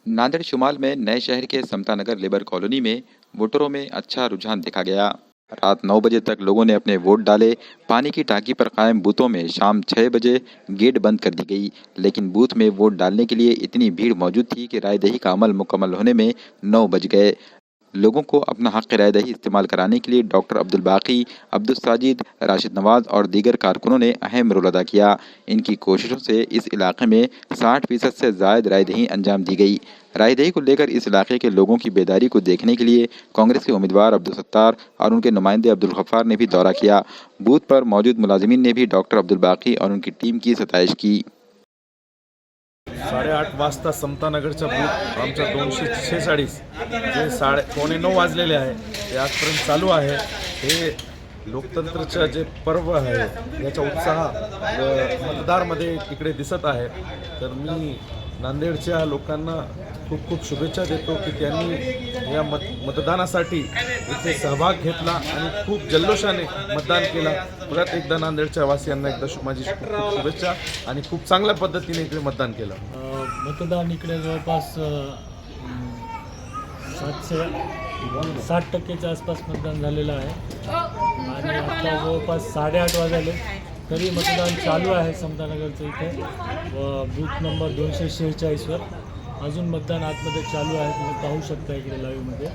नांदेड़ शुमाल में नए शहर के समता नगर लेबर कॉलोनी में वोटरों में अच्छा रुझान देखा गया। रात 9 बजे तक लोगों ने अपने वोट डाले। पानी की टांकी पर कायम बूथों में शाम 6 बजे गेट बंद कर दी गई, लेकिन बूथ में वोट डालने के लिए इतनी भीड़ मौजूद थी कि रायदही का अमल मुकम्मल होने में 9 बज गए। लोगों को अपना हक रायदही इस्तेमाल कराने के लिए डॉक्टर अब्दुल बाकी, अब्दुल साजिद, राशिद नवाज और दीगर कारकुनों ने अहम रोल अदा किया। इनकी कोशिशों से इस इलाके में 60% से ज़ायद रायदही अंजाम दी गई। रायदही को लेकर इस इलाके के लोगों की बेदारी को देखने के लिए कांग्रेस के उम्मीदवार अब्दुल सत्तार और उनके नुमाइंदे अब्दुल गफ्फार ने भी दौरा किया। बूथ पर मौजूद मुलाजिमीन ने भी डॉक्टर अब्दुल बाकी और उनकी टीम की सताइश की। 8:30 वाजता समतानगरचा बूथ आमचा 246 जे 8:45 वाजलेले आहे ते आजपर्यंत चालू आहे। हे लोकतंत्राचं जे पर्व आहे याचा उत्साह मतदारमध्ये इकडे दिसत आहे। तर मी नांदेडच्या लोकांना खूप खूप शुभेच्छा देतो की त्यांनी या मतदानासाठी इथे सहभाग घेतला आणि खूप जल्लोषाने मतदान केला। परत एकदा नांदेडच्या वासियांना एकदा माझी खूप खूप शुभेच्छा आणि खूप चांगल्या पद्धतीने इकडे मतदान केलं। मतदान इकडे जवळपास 60% आसपास मतदान झालेलं आहे आणि आता जवळपास 8:30 वाजले तरी मतदान चालू आहे समतानगरचं इथे व बूथ नंबर 246वर अजून मतदान आतमध्ये चालू आहे। तुम्ही पाहू शकता इकडे लाईव्हमध्ये।